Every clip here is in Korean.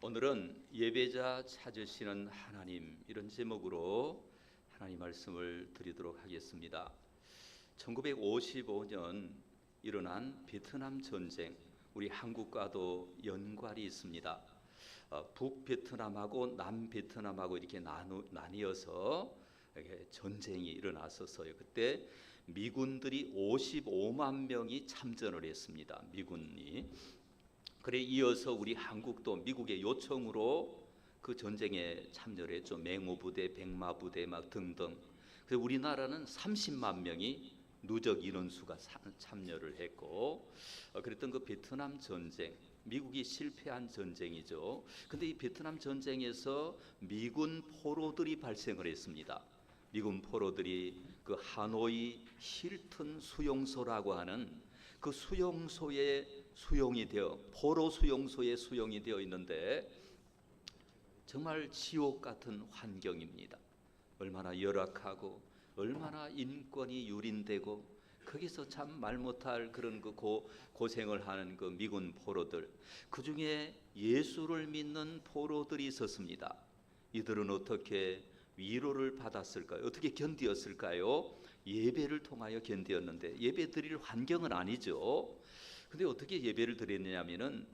오늘은 예배자 찾으시는 하나님, 이런 제목으로 하나님 말씀을 드리도록 하겠습니다. 1955년 일어난 베트남 전쟁, 우리 한국과도 연관이 있습니다. 북베트남하고 남베트남하고 이렇게 나뉘어서 이렇게 전쟁이 일어났었어요. 그때 미군들이 55만 명이 참전을 했습니다. 미군이. 그래 이어서 우리 한국도 미국의 요청으로 그 전쟁에 참여를 했죠. 맹호부대, 백마부대 막 등등. 그래서 우리나라는 30만 명이 누적 인원수가 참여를 했고, 그랬던 그 베트남 전쟁, 미국이 실패한 전쟁이죠. 근데 이 베트남 전쟁에서 미군 포로들이 발생을 했습니다. 미군 포로들이 그 하노이 힐튼 수용소라고 하는 그 수용소에 수용이 되어, 포로 수용소에 수용이 되어 있는데 정말 지옥 같은 환경입니다. 얼마나 열악하고 얼마나 인권이 유린되고, 거기서 참 말 못할 그런 그 고생을 하는 그 미군 포로들, 그 중에 예수를 믿는 포로들이 있었습니다. 이들은 어떻게 위로를 받았을까요? 어떻게 견디었을까요? 예배를 통하여 견디었는데, 예배 드릴 환경은 아니죠. 근데 어떻게 예배를 드렸냐면은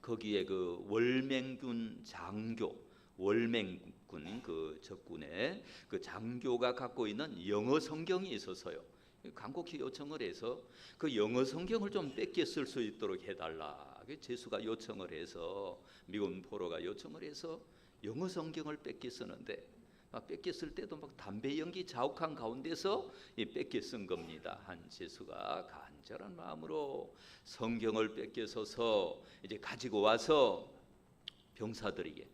거기에 그 월맹군 장교, 월맹군 그 적군의 그 장교가 갖고 있는 영어 성경이 있어서요. 간곡히 요청을 해서 그 영어 성경을 좀 뺏겨 쓸 수 있도록 해달라. 제수가 요청을 해서, 미군 포로가 요청을 해서 영어 성경을 뺏겨 쓰는데, 뺏겨 쓸 때도 막 담배 연기 자욱한 가운데서 뺏겨 쓴 겁니다. 한 제수가 간절한 마음으로 성경을 뺏겨 서서 이제 가지고 와서 병사들에게,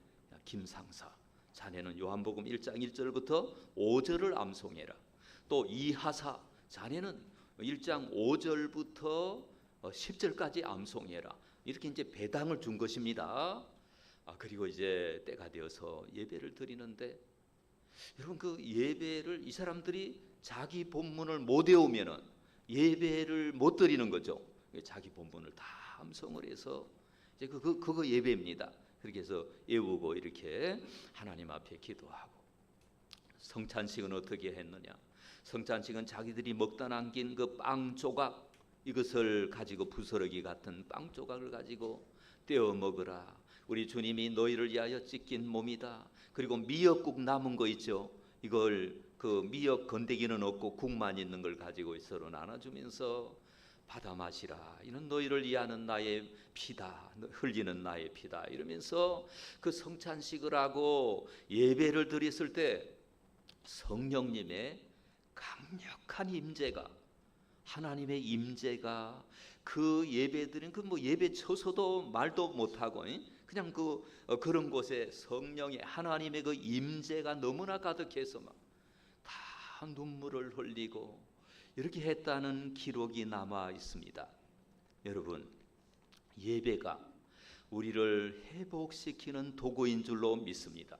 김상사, 자네는 요한복음 1장 1절부터 5절을 암송해라. 또 이하사, 자네는 1장 5절부터 10절까지 암송해라. 이렇게 이제 배당을 준 것입니다. 그리고 이제 때가 되어서 예배를 드리는데, 여러분 그 예배를 이 사람들이 자기 본문을 못 외우면은 예배를 못 드리는 거죠. 자기 본문을 다 암송을 해서 이제 그거 예배입니다. 그렇게 해서 외우고 이렇게 하나님 앞에 기도하고. 성찬식은 어떻게 했느냐? 성찬식은 자기들이 먹다 남긴 그 빵 조각, 이것을 가지고 부스러기 같은 빵 조각을 가지고 떼어 먹으라. 우리 주님이 너희를 위하여 찢긴 몸이다. 그리고 미역국 남은 거 있죠. 이걸 그 미역 건더기는 없고 국만 있는 걸 가지고 서로 나눠주면서 받아 마시라. 이는 너희를 위하는 나의 피다. 흘리는 나의 피다. 이러면서 그 성찬식을 하고 예배를 드렸을 때 성령님의 강력한 임재가, 하나님의 임재가 그 예배드린 그 뭐 예배 쳐서도 말도 못하고 그냥 그런 곳에 성령의, 하나님의 그 임재가 너무나 가득해서 막 다 눈물을 흘리고 이렇게 했다는 기록이 남아 있습니다. 여러분, 예배가 우리를 회복시키는 도구인 줄로 믿습니다.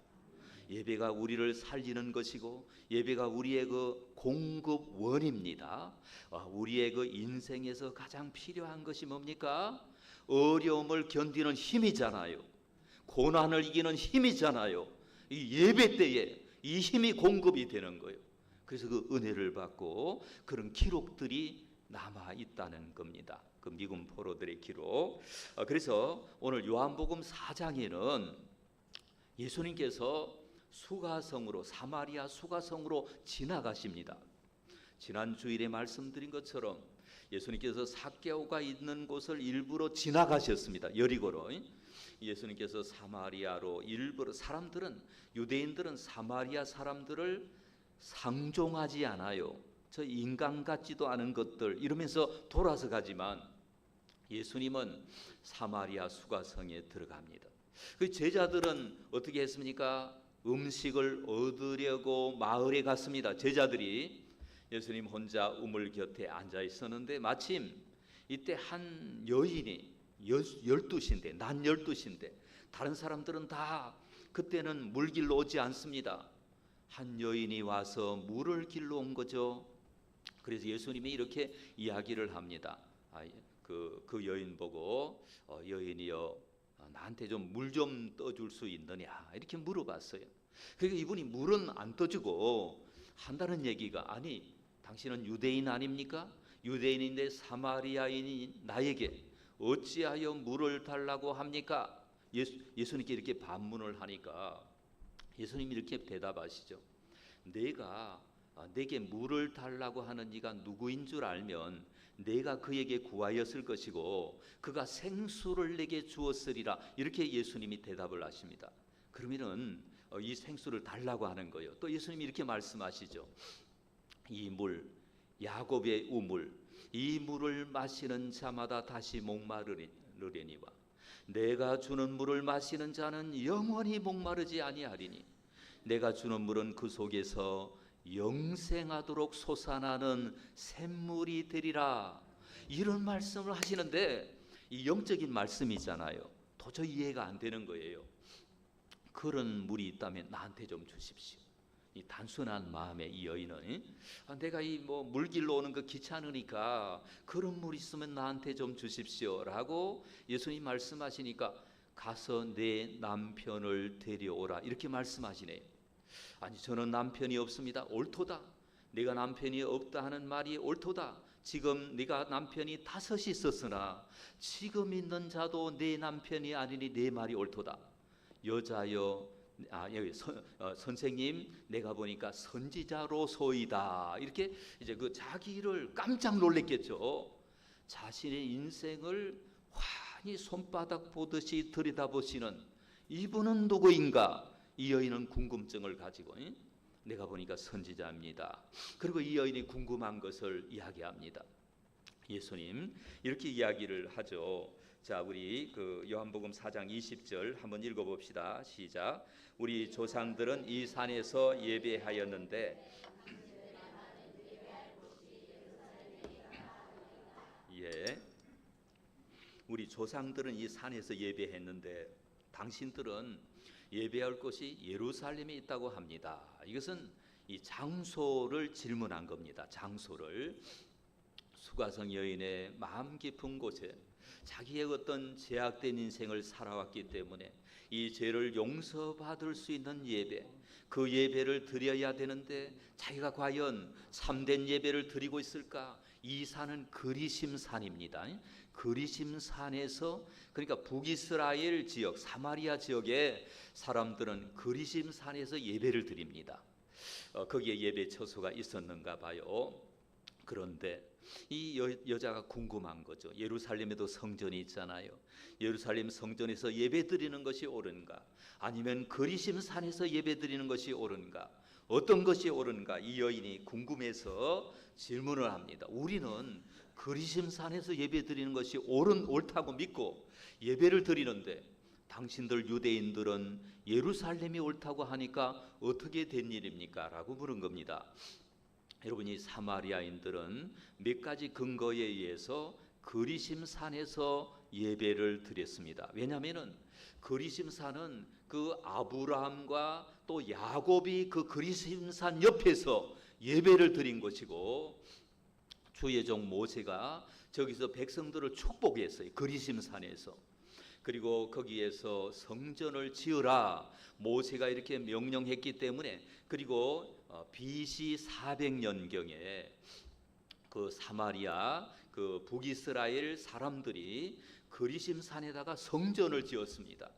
예배가 우리를 살리는 것이고, 예배가 우리의 그 공급원입니다. 우리의 그 인생에서 가장 필요한 것이 뭡니까? 어려움을 견디는 힘이잖아요. 고난을 이기는 힘이잖아요. 이 예배 때에 이 힘이 공급이 되는 거예요. 그래서 그 은혜를 받고 그런 기록들이 남아 있다는 겁니다. 그 미군 포로들의 기록. 그래서 오늘 요한복음 4장에는 예수님께서 수가성으로, 사마리아 수가성으로 지나가십니다. 지난 주일에 말씀드린 것처럼 예수님께서 삭개오가 있는 곳을 일부러 지나가셨습니다. 여리고로. 예수님께서 사마리아로 일부러, 유대인들은 사마리아 사람들을 상종하지 않아요. 저 인간 같지도 않은 것들 이러면서 돌아서 가지만, 예수님은 사마리아 수가성에 들어갑니다. 그 제자들은 어떻게 했습니까? 음식을 얻으려고 마을에 갔습니다. 제자들이. 예수님 혼자 우물 곁에 앉아 있었는데 마침 이때 한 여인이, 12시인데, 낮 12시인데 다른 사람들은 다 그때는 물길로 오지 않습니다. 한 여인이 와서 물을 길러 온 거죠. 그래서 예수님이 이렇게 이야기를 합니다. 그 여인 보고 여인이여 나한테 좀 물 좀 떠줄 수 있느냐 이렇게 물어봤어요. 그러니까 이분이 물은 안 떠주고 한다는 얘기가, 아니 당신은 유대인 아닙니까? 유대인인데 사마리아인이 나에게 어찌하여 물을 달라고 합니까? 예수님께 이렇게 반문을 하니까 예수님이 이렇게 대답하시죠. 내게 물을 달라고 하는 이가 누구인 줄 알면 내가 그에게 구하였을 것이고 그가 생수를 내게 주었으리라. 이렇게 예수님이 대답을 하십니다. 그러면은 이 생수를 달라고 하는 거예요. 또 예수님이 이렇게 말씀하시죠. 이 물, 야곱의 우물, 이 물을 마시는 자마다 다시 목마르려니와 내가 주는 물을 마시는 자는 영원히 목마르지 아니하리니 내가 주는 물은 그 속에서 영생하도록 솟아나는 샘물이 되리라. 이런 말씀을 하시는데 이 영적인 말씀이잖아요. 도저히 이해가 안 되는 거예요. 그런 물이 있다면 나한테 좀 주십시오. 이 단순한 마음의 이 여인은 내가 이 물길로 오는 거 귀찮으니까 그런 물 있으면 나한테 좀 주십시오라고 예수님 말씀하시니까 가서 내 남편을 데려오라 이렇게 말씀하시네요. 아니 저는 남편이 없습니다. 옳도다. 네가 남편이 없다 하는 말이 옳도다. 지금 네가 남편이 5이 있었으나 지금 있는 자도 네 남편이 아니니 네 말이 옳도다. 여자여, 여기 선생님, 내가 보니까 선지자로소이다. 이렇게 이제 그 자기를 깜짝 놀랐겠죠. 자신의 인생을 환히 손바닥 보듯이 들여다보시는 이분은 누구인가? 이 여인은 궁금증을 가지고 내가 보니까 선지자입니다. 그리고 이 여인이 궁금한 것을 이야기합니다. 예수님 이렇게 이야기를 하죠. 자, 우리 그 요한복음 4장 20절 한번 읽어봅시다. 시작. 우리 조상들은 이 산에서 예배하였는데 예, 우리 조상들은 이 산에서 예배했는데 당신들은 예배할 곳이 예루살렘에 있다고 합니다. 이것은 이 장소를 질문한 겁니다. 장소를. 수가성 여인의 마음 깊은 곳에 자기의 어떤 제약된 인생을 살아왔기 때문에 이 죄를 용서받을 수 있는 예배, 그 예배를 드려야 되는데 자기가 과연 참된 예배를 드리고 있을까? 이 산은 그리심 산입니다. 그리심 산에서, 그러니까 북이스라엘 지역 사마리아 지역의 사람들은 그리심 산에서 예배를 드립니다. 거기에 예배 처소가 있었는가 봐요. 그런데 이 여자가 궁금한 거죠. 예루살렘에도 성전이 있잖아요. 예루살렘 성전에서 예배 드리는 것이 옳은가? 아니면 그리심 산에서 예배 드리는 것이 옳은가? 어떤 것이 옳은가? 이 여인이 궁금해서 질문을 합니다. 우리는 그리심 산에서 예배 드리는 것이 옳다고 믿고 예배를 드리는데 당신들 유대인들은 예루살렘이 옳다고 하니까 어떻게 된 일입니까? 라고 물은 겁니다. 여러분, 이 사마리아인들은 몇 가지 근거에 의해서 그리심 산에서 예배를 드렸습니다. 왜냐하면 그리심 산은 그 아브라함과 또 야곱이 그 그리심 산 옆에서 예배를 드린 것이고 주의 종 모세가 저기서 백성들을 축복했어요. 그리심 산에서. 그리고 거기에서 성전을 지으라 모세가 이렇게 명령했기 때문에, 그리고 BC 400년경에 그 사마리아 그 북이스라엘 사람들이 그리심 산에다가 성전을 지었습니다.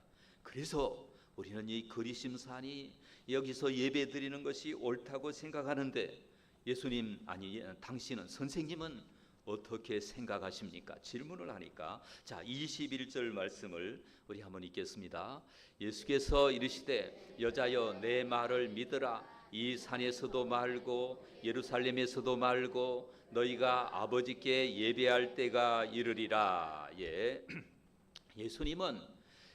그래서 우리는 이 그리심 산이 여기서 예배 드리는 것이 옳다고 생각하는데 예수님, 아니 당신은, 선생님은 어떻게 생각하십니까? 질문을 하니까, 자 21절 말씀을 우리 한번 읽겠습니다. 예수께서 이르시되 여자여 내 말을 믿으라. 이 산에서도 말고 예루살렘에서도 말고 너희가 아버지께 예배할 때가 이르리라. 예, 예수님은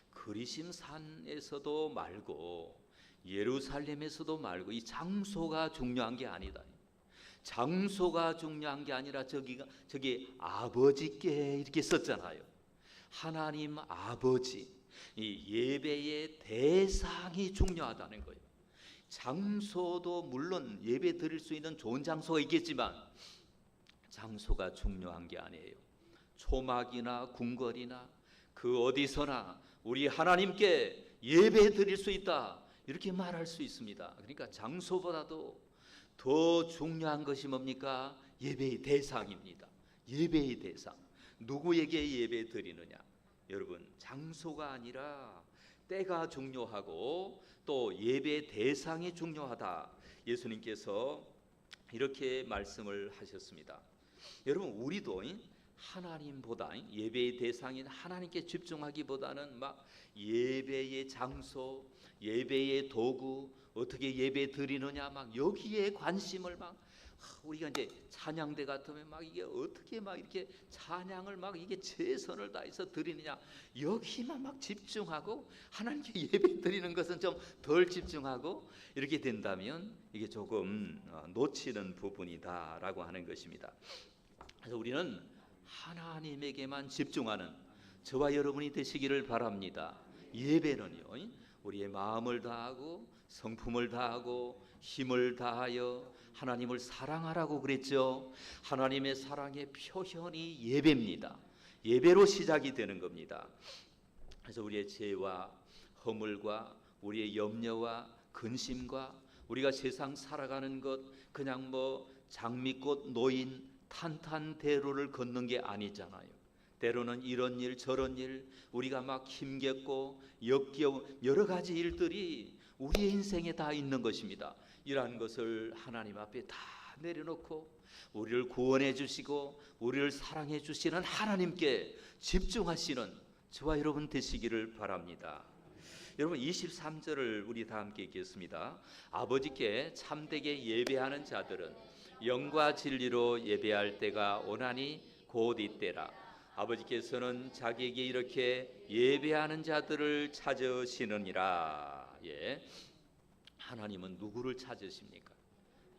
그리심 산에서도 말고 예루살렘에서도 말고 이 장소가 중요한 게 아니다. 장소가 중요한 게 아니라 저기 아버지께 이렇게 썼잖아요. 하나님 아버지, 이 예배의 대상이 중요하다는 거예요. 장소도 물론 예배 드릴 수 있는 좋은 장소가 있겠지만 장소가 중요한 게 아니에요. 초막이나 궁궐이나 그 어디서나 우리 하나님께 예배 드릴 수 있다, 이렇게 말할 수 있습니다. 그러니까 장소보다도 더 중요한 것이 뭡니까? 예배의 대상입니다. 예배의 대상. 누구에게 예배 드리느냐? 여러분, 장소가 아니라 때가 중요하고 또 예배 대상이 중요하다. 예수님께서 이렇게 말씀을 하셨습니다. 여러분, 우리도 하나님보다 예배의 대상인 하나님께 집중하기보다는 막 예배의 장소, 예배의 도구, 어떻게 예배 드리느냐, 막 여기에 관심을 막, 우리가 이제 찬양대 같으면 막 이게 어떻게 막 이렇게 찬양을 막 이게 최선을 다해서 드리느냐, 여기만 막 집중하고 하나님께 예배 드리는 것은 좀 덜 집중하고 이렇게 된다면 이게 조금 놓치는 부분이다라고 하는 것입니다. 그래서 우리는 하나님에게만 집중하는 저와 여러분이 되시기를 바랍니다. 예배는요, 우리의 마음을 다하고 성품을 다하고 힘을 다하여 하나님을 사랑하라고 그랬죠. 하나님의 사랑의 표현이 예배입니다. 예배로 시작이 되는 겁니다. 그래서 우리의 죄와 허물과 우리의 염려와 근심과 우리가 세상 살아가는 것, 그냥 뭐 장미꽃 놓인 탄탄대로를 걷는 게 아니잖아요. 때로는 이런 일 저런 일, 우리가 막 힘겹고 역겨운 여러 가지 일들이 우리의 인생에 다 있는 것입니다. 이러한 것을 하나님 앞에 다 내려놓고 우리를 구원해 주시고 우리를 사랑해 주시는 하나님께 집중하시는 저와 여러분 되시기를 바랍니다. 여러분, 23절을 우리 다 함께 읽겠습니다. 아버지께 참되게 예배하는 자들은 영과 진리로 예배할 때가 오나니 곧 이때라. 아버지께서는 자기에게 이렇게 예배하는 자들을 찾으시느니라. 예. 하나님은 누구를 찾으십니까?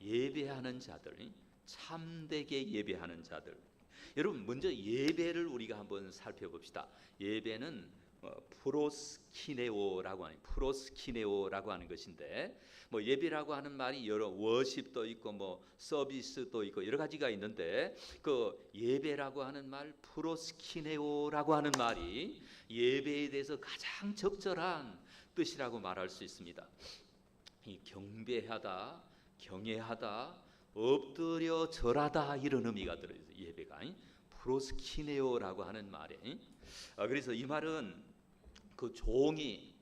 예배하는 자들, 참되게 예배하는 자들. 여러분, 먼저 예배를 우리가 한번 살펴봅시다. 예배는 프로스키네오라고 하는 것인데, 뭐 예배라고 하는 말이 여러 워십도 있고 뭐 서비스도 있고 여러 가지가 있는데, 그 예배라고 하는 말 프로스키네오라고 하는 말이 예배에 대해서 가장 적절한 뜻이라고 말할 수 있습니다. 이 경배하다, 경외하다, 엎드려 절하다, 이런 의미가 들어있어요. 예배가 프로스키네오라고 하는 말에. 그래서 이 말은 그 종이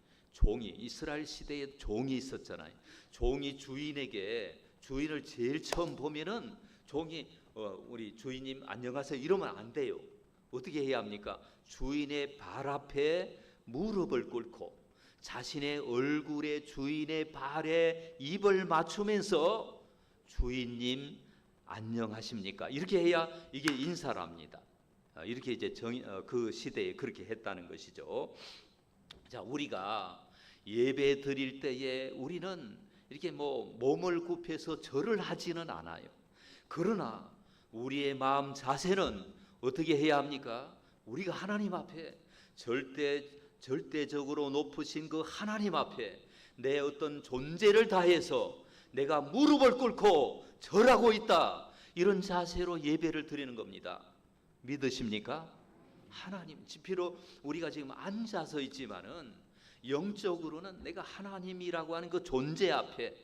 이스라엘 시대에 종이 있었잖아요. 종이 주인을 제일 처음 보면은 종이 우리 주인님 안녕하세요 이러면 안 돼요. 어떻게 해야 합니까? 주인의 발 앞에 무릎을 꿇고 자신의 얼굴에 주인의 발에 입을 맞추면서 주인님 안녕하십니까? 이렇게 해야 이게 인사랍니다. 이렇게 이제 그 시대에 그렇게 했다는 것이죠. 자, 우리가 예배 드릴 때에 우리는 이렇게 뭐 몸을 굽혀서 절을 하지는 않아요. 그러나 우리의 마음 자세는 어떻게 해야 합니까? 우리가 하나님 앞에 절대적으로 높으신 그 하나님 앞에 내 어떤 존재를 다해서 내가 무릎을 꿇고 절하고 있다, 이런 자세로 예배를 드리는 겁니다. 믿으십니까? 하나님, 지피로 우리가 지금 앉아서 있지만은 영적으로는 내가 하나님이라고 하는 그 존재 앞에,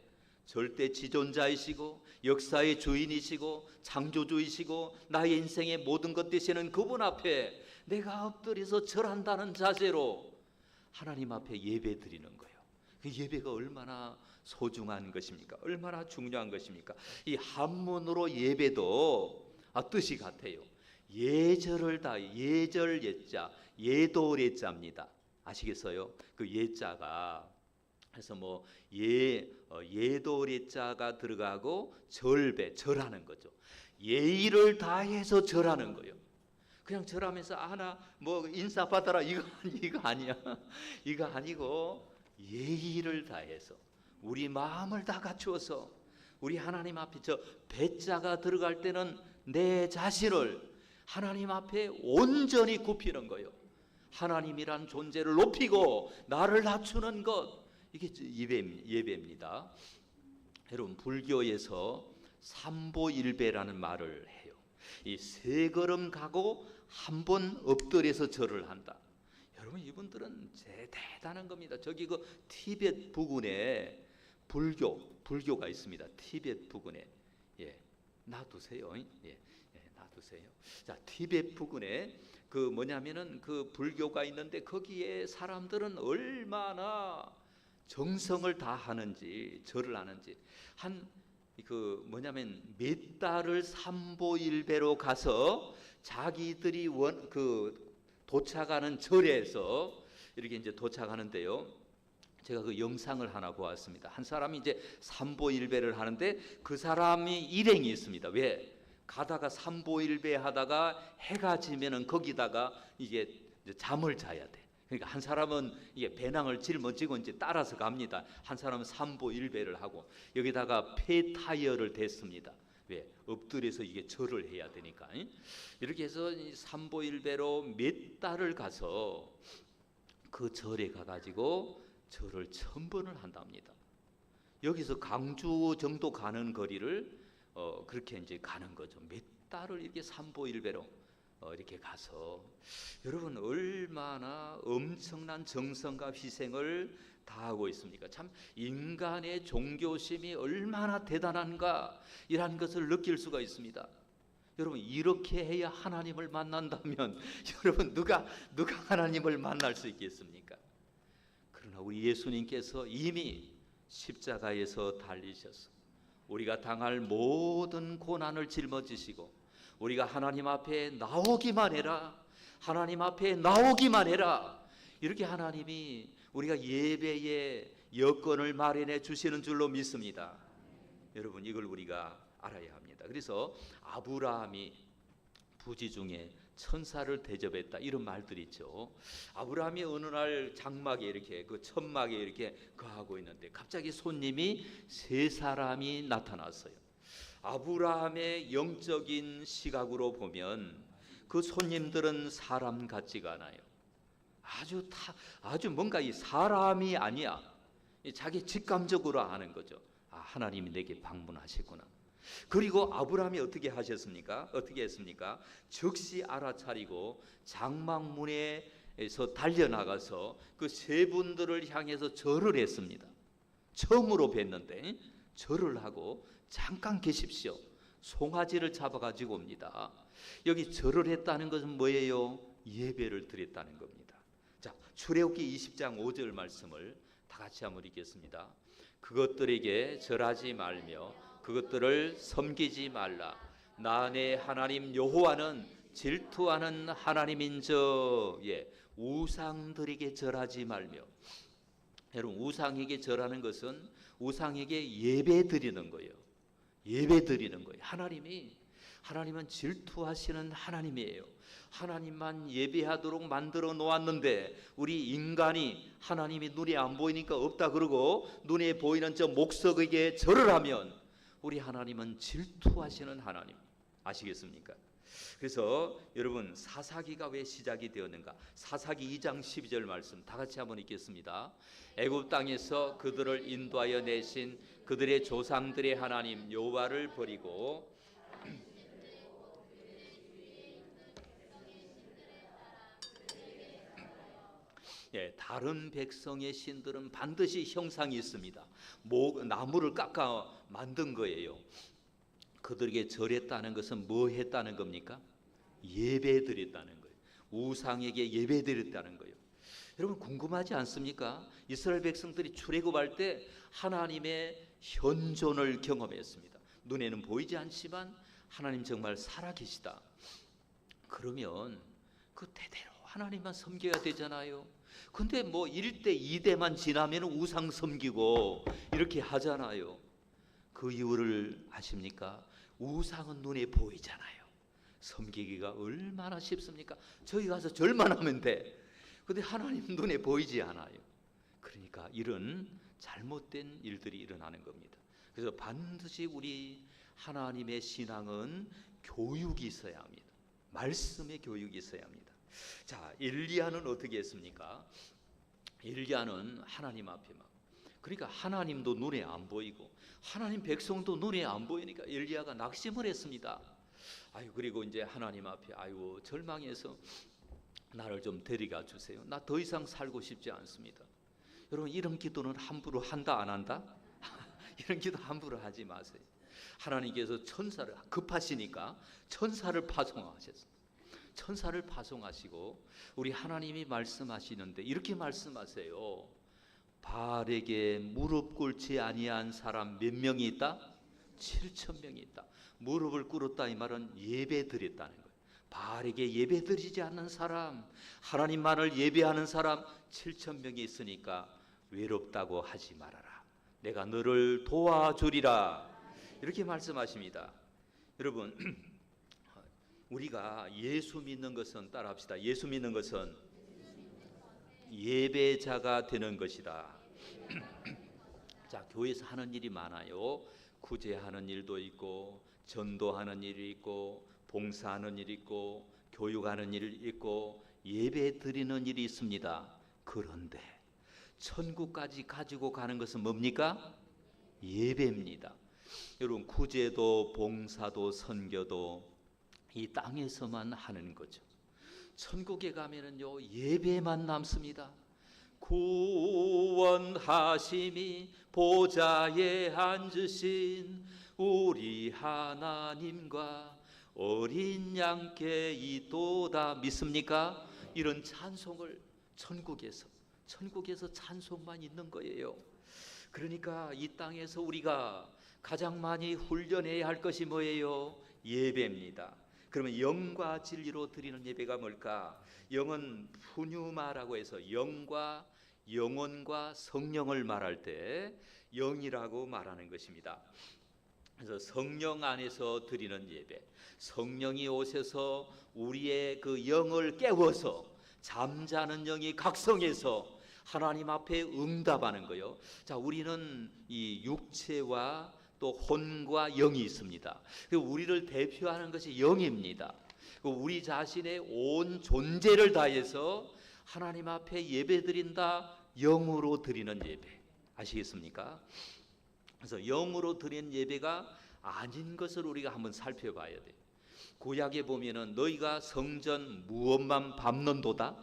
절대 지존자이시고 역사의 주인이시고 창조주이시고 나의 인생의 모든 것 되시는 그분 앞에 내가 엎드려서 절한다는 자세로 하나님 앞에 예배 드리는 거예요. 그 예배가 얼마나 소중한 것입니까? 얼마나 중요한 것입니까? 이 한문으로 예배도 뜻이 같아요. 예절을 다, 예절 예자, 예돌 예자입니다. 아시겠어요? 그 예자가, 그래서 뭐 예돌 예자가 들어가고 절하는 거죠. 예의를 다해서 절하는 거예요. 그냥 절하면서 하나 뭐 인사 받아라 이거 아니야. 이거 아니고 예의를 다해서 우리 마음을 다 갖추어서 우리 하나님 앞에 저 배자가 들어갈 때는 내 자신을 하나님 앞에 온전히 굽히는 거예요. 하나님이란 존재를 높이고 나를 낮추는 것, 이게 예배입니다. 여러분, 불교에서 삼보일배라는 말을 해요. 이 세 걸음 가고 한 번 엎드려서 절을 한다. 여러분 이분들은 대단한 겁니다. 저기 그 티벳 부근에 불교가 있습니다. 티벳 부근에 놔두세요. 놔두세요. 자, 티벳 부근에 그 뭐냐면은 그 불교가 있는데 거기에 사람들은 얼마나 정성을 다하는지 절을 하는지 한 그 뭐냐면 몇 달을 삼보일배로 가서 자기들이 도착하는 절에서 이렇게 이제 도착하는데요. 제가 그 영상을 하나 보았습니다. 한 사람이 이제 삼보일배를 하는데 그 사람이 일행이 있습니다. 왜? 가다가 삼보일배 하다가 해가 지면은 거기다가 이게 잠을 자야 돼. 그러니까 한 사람은 이게 배낭을 짊어지고 이제 따라서 갑니다. 한 사람은 삼보일배를 하고 여기다가 폐타이어를 댔습니다. 왜? 엎드려서 이게 절을 해야 되니까. 이렇게 해서 삼보일배로 몇 달을 가서 그 절에 가가지고 절을 1000번을 한답니다. 여기서 강주 정도 가는 거리를 그렇게 이제 가는 거죠. 몇 달을 이렇게 삼보일배로 이렇게 가서 여러분 얼마나 엄청난 정성과 희생을 다하고 있습니까? 참 인간의 종교심이 얼마나 대단한가 이런 것을 느낄 수가 있습니다. 여러분 이렇게 해야 하나님을 만난다면 여러분 누가 하나님을 만날 수 있겠습니까? 그러나 우리 예수님께서 이미 십자가에서 달리셔서 우리가 당할 모든 고난을 짊어지시고 우리가 하나님 앞에 나오기만 해라, 하나님 앞에 나오기만 해라, 이렇게 하나님이 우리가 예배의 여건을 마련해 주시는 줄로 믿습니다. 여러분 이걸 우리가 알아야 합니다. 그래서 아브라함이 부지 중에 천사를 대접했다 이런 말들이 있죠. 아브라함이 어느 날 장막에 이렇게 그 천막에 이렇게 거하고 있는데 갑자기 손님이 3사람이 나타났어요. 아브라함의 영적인 시각으로 보면 그 손님들은 사람 같지가 않아요. 아주 뭔가 이 사람이 아니야. 자기 직감적으로 아는 거죠. 하나님이 내게 방문하셨구나. 그리고 아브라함이 어떻게 하셨습니까? 어떻게 했습니까? 즉시 알아차리고 장막문에서 달려나가서 그 3분들을 향해서 절을 했습니다. 처음으로 뵀는데 절을 하고 잠깐 계십시오. 송아지를 잡아가지고 옵니다. 여기 절을 했다는 것은 뭐예요? 예배를 드렸다는 겁니다. 자, 출애굽기 20장 5절 말씀을 다 같이 한번 읽겠습니다. 그것들에게 절하지 말며 그것들을 섬기지 말라. 나 내 하나님 여호와는 질투하는 하나님인저. 우상들에게 절하지 말며. 여러분 우상에게 절하는 것은 우상에게 예배 드리는 거예요. 예배 드리는 거예요. 하나님은 질투하시는 하나님이에요. 하나님만 예배하도록 만들어 놓았는데 우리 인간이 하나님이 눈에 안 보이니까 없다 그러고 눈에 보이는 저 목석에게 절을 하면 우리 하나님은 질투하시는 하나님 아시겠습니까? 그래서 여러분 사사기가 왜 시작이 되었는가? 사사기 2장 12절 말씀 다 같이 한번 읽겠습니다. 애굽 땅에서 그들을 인도하여 내신 그들의 조상들의 하나님 여호와를 버리고 다른 백성의 신들은 반드시 형상이 있습니다. 나무를 깎아 만든 거예요. 그들에게 절했다는 것은 뭐 했다는 겁니까? 예배 드렸다는 거예요. 우상에게 예배 드렸다는 거예요. 여러분 궁금하지 않습니까? 이스라엘 백성들이 출애굽할 때 하나님의 현존을 경험했습니다. 눈에는 보이지 않지만 하나님 정말 살아계시다. 그러면 그 대대로 하나님만 섬겨야 되잖아요. 근데 뭐 1대 2대만 지나면 우상 섬기고 이렇게 하잖아요. 그 이유를 아십니까? 우상은 눈에 보이잖아요. 섬기기가 얼마나 쉽습니까? 저기 가서 절만 하면 돼. 근데 하나님 눈에 보이지 않아요. 그러니까 이런 잘못된 일들이 일어나는 겁니다. 그래서 반드시 우리 하나님의 신앙은 교육이 있어야 합니다. 말씀의 교육이 있어야 합니다. 자, 엘리야는 어떻게 했습니까? 엘리야는 하나님 앞에 그러니까 하나님도 눈에 안 보이고 하나님 백성도 눈에 안 보이니까 엘리야가 낙심을 했습니다. 그리고 이제 하나님 앞에 절망해서 나를 좀 데려가 주세요. 나 더 이상 살고 싶지 않습니다. 여러분, 이런 기도는 함부로 한다 안 한다? 이런 기도 함부로 하지 마세요. 하나님께서 천사를, 급하시니까 천사를 파송하셨어요. 천사를 파송하시고 우리 하나님이 말씀하시는데 이렇게 말씀하세요. 바알에게 무릎 꿇지 아니한 사람 몇 명이 있다? 7,000명이 있다. 무릎을 꿇었다 이 말은 예배 드렸다는 거예요. 바알에게 예배 드리지 않는 사람, 하나님만을 예배하는 사람 7,000명이 있으니까 외롭다고 하지 말아라. 내가 너를 도와주리라. 이렇게 말씀하십니다. 여러분, 우리가 예수 믿는 것은, 따라합시다. 예수 믿는 것은 예배자가 되는 것이다. 자, 교회에서 하는 일이 많아요. 구제하는 일도 있고, 전도하는 일이 있고, 봉사하는 일이 있고, 교육하는 일이 있고, 예배 드리는 일이 있습니다. 그런데 천국까지 가지고 가는 것은 뭡니까? 예배입니다. 여러분, 구제도 봉사도 선교도 이 땅에서만 하는 거죠. 천국에 가면은요, 예배만 남습니다. 구원하심이 보좌에 앉으신 우리 하나님과 어린 양께 있도다. 믿습니까? 이런 찬송을 천국에서 찬송만 있는 거예요. 그러니까 이 땅에서 우리가 가장 많이 훈련해야 할 것이 뭐예요? 예배입니다. 그러면 영과 진리로 드리는 예배가 뭘까? 영은 푸뉴마라고 해서 영과 영혼과 성령을 말할 때 영이라고 말하는 것입니다. 그래서 성령 안에서 드리는 예배, 성령이 오셔서 우리의 그 영을 깨워서 잠자는 영이 각성해서 하나님 앞에 응답하는 거요. 자, 우리는 이 육체와 또 혼과 영이 있습니다. 우리를 대표하는 것이 영입니다. 우리 자신의 온 존재를 다해서 하나님 앞에 예배드린다. 영으로 드리는 예배, 아시겠습니까? 그래서 영으로 드리는 예배가 아닌 것을 우리가 한번 살펴봐야 돼요. 구약에 보면은 너희가 성전 무엇만 밟는도다?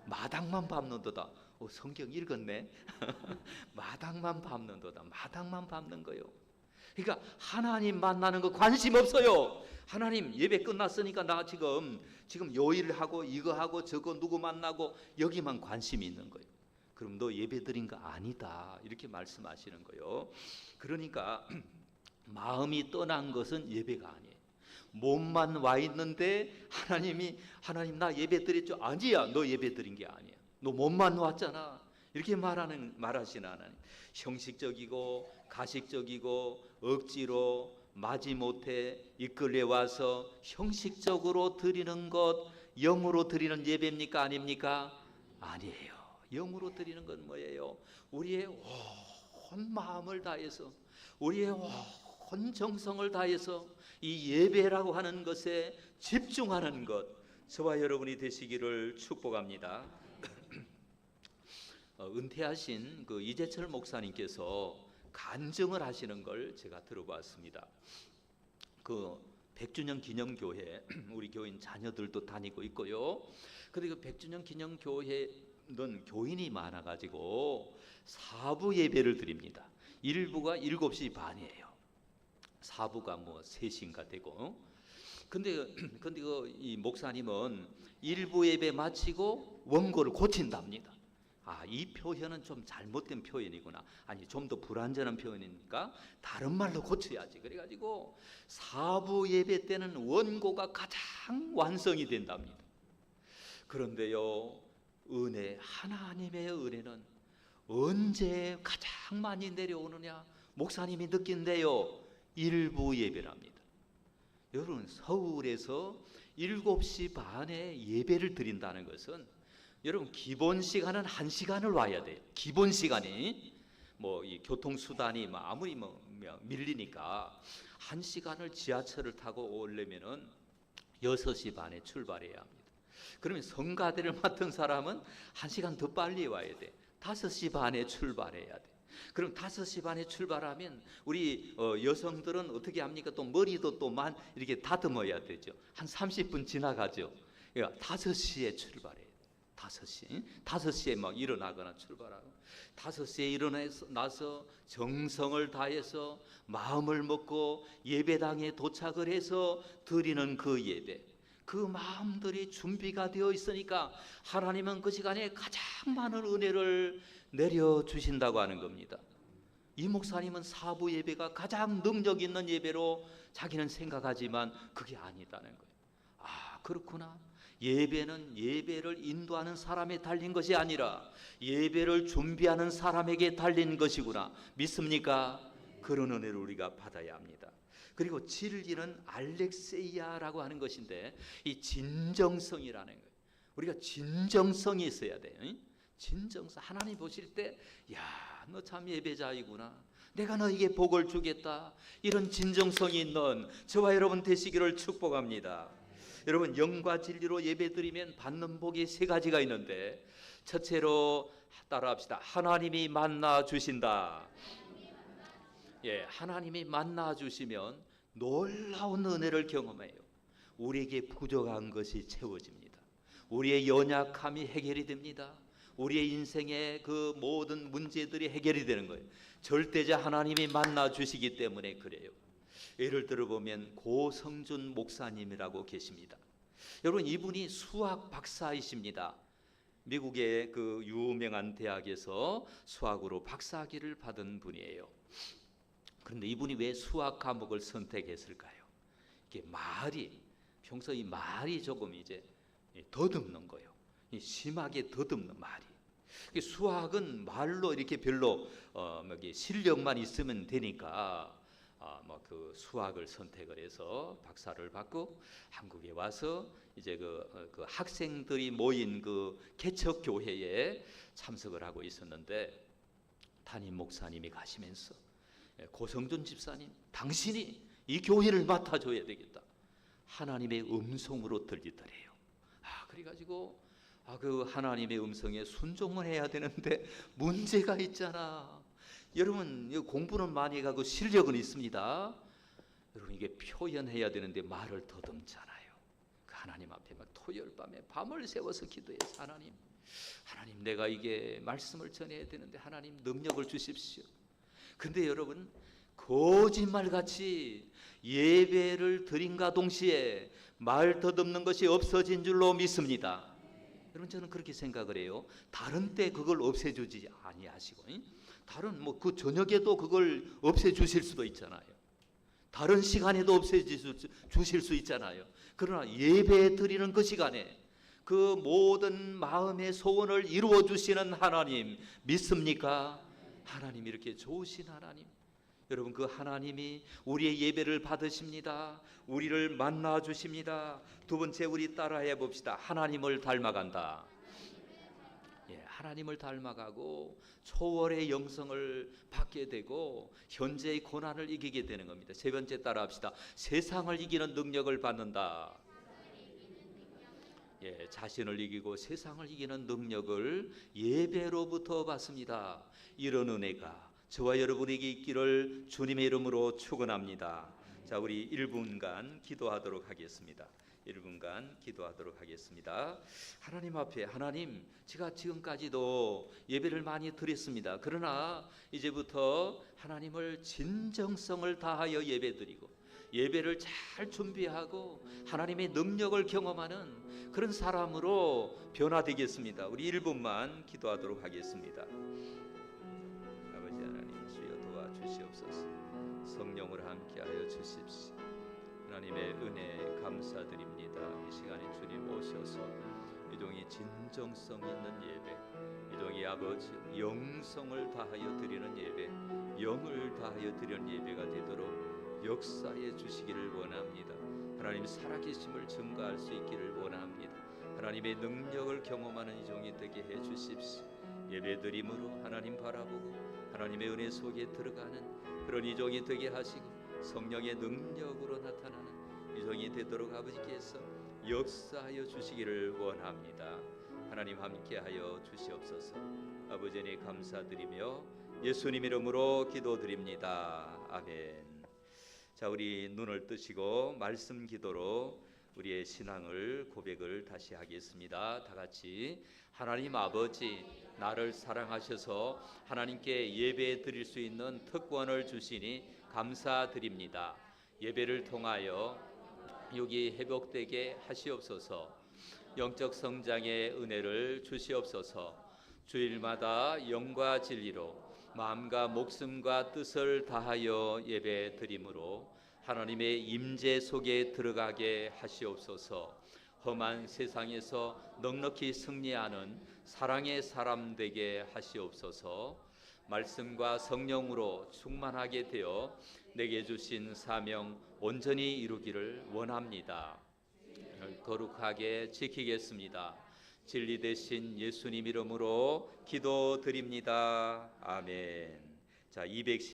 마당만 밟는도다. 성경 읽었네. 마당만 밟는도다. 마당만 밟는 거요. 그러니까 하나님 만나는 거 관심 없어요. 하나님 예배 끝났으니까 나 지금 요일을 하고 이거 하고 저거 누구 만나고 여기만 관심이 있는 거예요. 그럼 너 예배 드린 거 아니다. 이렇게 말씀하시는 거예요. 그러니까 마음이 떠난 것은 예배가 아니에요. 몸만 와 있는데 하나님 나 예배 드렸죠? 아니야. 너 예배 드린 게 아니야. 너 몸만 왔잖아. 이렇게 말하시는 하나님. 형식적이고 가식적이고 억지로 마지못해 이끌려 와서 형식적으로 드리는 것, 영으로 드리는 예배입니까? 아닙니까? 아니에요. 영으로 드리는 건 뭐예요? 우리의 온 마음을 다해서, 우리의 온 정성을 다해서 이 예배라고 하는 것에 집중하는 것, 저와 여러분이 되시기를 축복합니다. 은퇴하신 그 이재철 목사님께서 간증을 하시는 걸 제가 들어봤습니다. 그 100주년 기념교회, 우리 교인 자녀들도 다니고 있고요. 근데 그 100주년 기념교회는 교인이 많아가지고 4부 예배를 드립니다. 1부가 7시 반이에요. 4부가 뭐 3시인가 되고. 근데 이 목사님은 1부 예배 마치고 원고를 고친답니다. 이 표현은 좀 잘못된 표현이구나. 아니, 좀 더 불완전한 표현이니까 다른 말로 고쳐야지. 그래가지고 4부 예배 때는 원고가 가장 완성이 된답니다. 그런데요, 하나님의 은혜는 언제 가장 많이 내려오느냐? 목사님이 느낀대요. 1부 예배랍니다. 여러분, 서울에서 7시 반에 예배를 드린다는 것은, 여러분, 기본 시간은 1시간을 와야 돼요. 기본 시간이 이 교통수단이 아무리 밀리니까 1시간을 지하철을 타고 오려면은 6시 반에 출발해야 합니다. 그러면 성가대를 맡은 사람은 1시간 더 빨리 와야 돼. 5시 반에 출발해야 돼. 그럼 5시 반에 출발하면 우리 여성들은 어떻게 합니까? 또 머리도 이렇게 다듬어야 되죠. 한 30분 지나가죠. 그러니까 5시에 출발해요. 5시에 막 일어나거나 출발하고 5시에 일어나서 정성을 다해서 마음을 먹고 예배당에 도착을 해서 드리는 그 예배, 그 마음들이 준비가 되어 있으니까 하나님은 그 시간에 가장 많은 은혜를 내려주신다고 하는 겁니다. 이 목사님은 사부 예배가 가장 능력 있는 예배로 자기는 생각하지만 그게 아니다는 거예요. 아, 그렇구나. 예배는 예배를 인도하는 사람에 달린 것이 아니라 예배를 준비하는 사람에게 달린 것이구나. 믿습니까? 그런 은혜를 우리가 받아야 합니다. 그리고 진리는 알렉세이아라고 하는 것인데, 이 진정성이라는 거예요. 우리가 진정성이 있어야 돼요. 진정성. 하나님 보실 때, 야, 너 참 예배자이구나, 내가 너에게 복을 주겠다, 이런 진정성이 있는 저와 여러분 되시기를 축복합니다. 여러분, 영과 진리로 예배드리면 받는 복이 3가지가 있는데, 첫째로 따라합시다. 하나님이 만나 주신다. 예, 하나님이 만나 주시면 놀라운 은혜를 경험해요. 우리에게 부족한 것이 채워집니다. 우리의 연약함이 해결이 됩니다. 우리의 인생의 그 모든 문제들이 해결이 되는 거예요. 절대자 하나님이 만나 주시기 때문에 그래요. 예를 들어보면 고성준 목사님이라고 계십니다. 여러분, 이분이 수학 박사이십니다. 미국의 그 유명한 대학에서 수학으로 박사학위를 받은 분이에요. 그런데 이분이 왜 수학 과목을 선택했을까요? 이게 평소 이 말이 조금 이제 더듬는 거예요. 심하게 더듬는 말이. 수학은 말로 이렇게 별로 실력만 있으면 되니까 그 수학을 선택을 해서 박사를 받고 한국에 와서 이제 그 학생들이 모인 그 개척 교회에 참석을 하고 있었는데, 담임 목사님이 가시면서 고성준 집사님, 당신이 이 교회를 맡아줘야 되겠다, 하나님의 음성으로 들리더래요. 그래가지고 그 하나님의 음성에 순종을 해야 되는데 문제가 있잖아. 여러분, 공부는 많이 해가고 실력은 있습니다. 여러분, 이게 표현해야 되는데 말을 더듬잖아요. 그 하나님 앞에 막 토요일 밤에 밤을 새워서 기도해서 하나님 내가 이게 말씀을 전해야 되는데 하나님 능력을 주십시오. 근데 여러분, 거짓말같이 예배를 드림과 동시에 말 더듬는 것이 없어진 줄로 믿습니다. 여러분, 저는 그렇게 생각을 해요. 다른 때 그걸 없애주지 아니하시고, 다른 그 저녁에도 그걸 없애주실 수도 있잖아요. 다른 시간에도 없애주실 수 있잖아요. 그러나 예배 드리는 그 시간에 그 모든 마음의 소원을 이루어 주시는 하나님 믿습니까? 하나님 이렇게 좋으신 하나님. 여러분, 그 하나님이 우리의 예배를 받으십니다. 우리를 만나 주십니다. 두 번째, 우리 따라해 봅시다. 하나님을 닮아간다. 하나님을 닮아가고 초월의 영성을 받게 되고 현재의 고난을 이기게 되는 겁니다. 세 번째, 따라합시다. 세상을 이기는 능력을 받는다. 자신을 이기고 세상을 이기는 능력을 예배로부터 받습니다. 이런 은혜가 저와 여러분에게 있기를 주님의 이름으로 축원합니다. 자, 우리 1분간 기도하도록 하겠습니다. 1분간 기도하도록 하겠습니다. 하나님 앞에, 하나님, 제가 지금까지도 예배를 많이 드렸습니다. 그러나 이제부터 하나님을 진정성을 다하여 예배드리고 예배를 잘 준비하고 하나님의 능력을 경험하는 그런 사람으로 변화되겠습니다. 우리 1분만 기도하도록 하겠습니다. 아버지 하나님, 주여 도와주시옵소서. 성령을 함께하여 주십시오. 하나님의 은혜 감사드립니다. 이 시간에 주님 오셔서 이종이 진정성 있는 예배, 이종이 아버지 영성을 다하여 드리는 예배, 영을 다하여 드리는 예배가 되도록 역사해 주시기를 원합니다. 하나님 살아계심을 증거할 수 있기를 원합니다. 하나님의 능력을 경험하는 이종이 되게 해 주십시오. 예배드림으로 하나님 바라보고 하나님의 은혜 속에 들어가는 그런 이종이 되게 하시고 성령의 능력으로 나타나는 이종이 되도록 아버지께서 역사하여 주시기를 원합니다. 하나님 함께하여 주시옵소서. 아버지 은혜 감사드리며 예수님 이름으로 기도드립니다. 아멘. 자, 우리 눈을 뜨시고 말씀 기도로 우리의 신앙을 고백을 다시 하겠습니다. 다 같이 하나님 아버지, 나를 사랑하셔서 하나님께 예배 드릴 수 있는 특권을 주시니 감사드립니다. 예배를 통하여 육이 회복되게 하시옵소서. 영적 성장의 은혜를 주시옵소서. 주일마다 영과 진리로 마음과 목숨과 뜻을 다하여 예배 드림으로 하나님의 임재 속에 들어가게 하시옵소서. 험한 세상에서 넉넉히 승리하는 사랑의 사람 되게 하시옵소서. 말씀과 성령으로 충만하게 되어 내게 주신 사명 온전히 이루기를 원합니다. 거룩하게 지키겠습니다. 진리 되신 예수님 이름으로 기도드립니다. 아멘. 자,